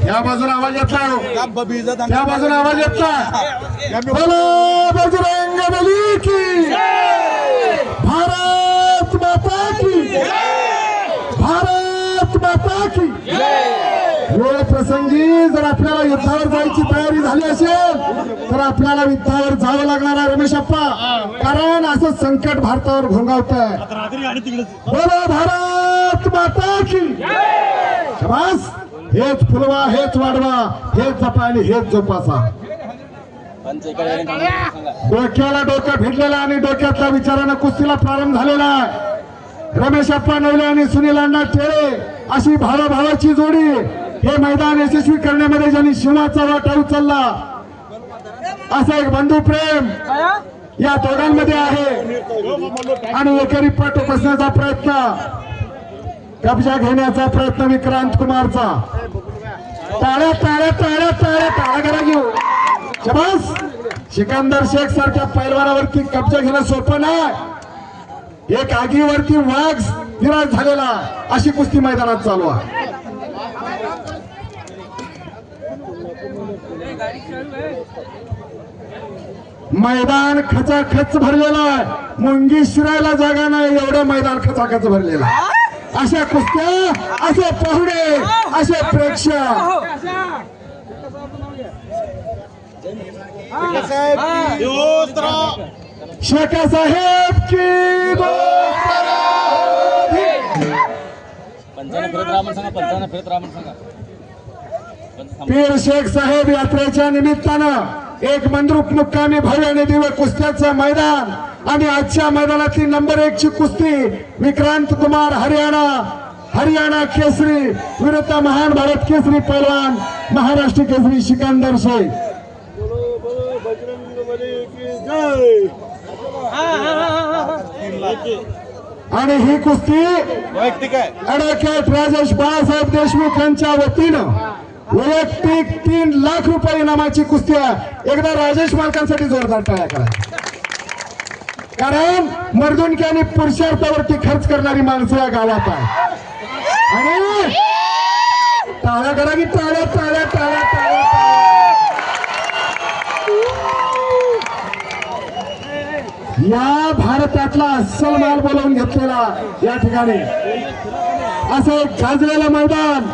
या बाजूला आवाज येत नाही, त्या बाजूला आवाज येत नाही। बोलो बजरंग बली की भारत माता की, भारत माता की। वेळ प्रसंगी जर आपल्याला युद्धावर जायची तयारी झाली असेल तर आपल्याला युद्धावर जावं लागणार आहे रमेशप्पा, कारण असं संकट भारतावर घोंगावतंय। बोलो भारत माता की। शाबास, हेच फुलवा, हेच वाढवा, हेच जपा आणि हेच जोपासा। डोक्याला डोकं भिडलेला आणि डोक्यातल्या विचारानं कुस्तीला प्रारंभ झालेला आहे। रमेशप्पा नवले आणि सुनील अण्णा टेळे अशी भावाभावाची जोडी हे मैदान यशस्वी करण्यामध्ये ज्यांनी शिवाचा वाटा उचलला, असं एक बंधू प्रेम या दोघांमध्ये आहे। आणि एकेरी पट बसण्याचा प्रयत्न, कब्जा घेण्याचा प्रयत्न विक्रांत कुमारचा। टाळ्या टाळ्या टाळ्या टाळ्या टाळ्या करा घेऊ। शाबास, सिकंदर शेख सारख्या पैलवानावरती कब्जा घेणं सोपं नाही। एक आगीवरती वाघ विराज झालेला अशी कुस्ती मैदानात चालू आहे। मैदान खचाखच भरलेला आहे, मुंगी शिरायला जागा नाही एवढं मैदान खचाखच भरलेलं आहे। अशा कुस्त्या, असे पाहुणे, असे प्रेक्षक। शेखा साहेब की पीर शेख साहेब यात्रेच्या निमित्तानं एक मंद्रुप मुक्कामी भव्य आणि दिव्य कुस्त्याचं मैदान आणि आजच्या मैदानातली नंबर 1 ची कुस्ती विक्रांत कुमार हरियाणा केसरी विरुद्ध महान भारत केसरी पैलवान महाराष्ट्र केसरी सिकंदर शेख। आणि ही कुस्ती ॲडव्होकेट राजेश बाळासाहेब देशमुख यांच्या वतीनं वैयक्तिक 3 लाख रुपये इनामाची कुस्ती आहे। एकदा राजेश मालकांसाठी जोरदार टाळ्या करा, कारण मर्दुनकी आणि पुरुषार्थावरती खर्च करणारी माणसं या गावात आहे। आणि टाळ्या करा की टाळ्या टाळ्या टाळ्या टाळ्या। या भारतातला अस्सल माल बोलावून घेतलेला या ठिकाणी असं एक गाजलेलं मैदान।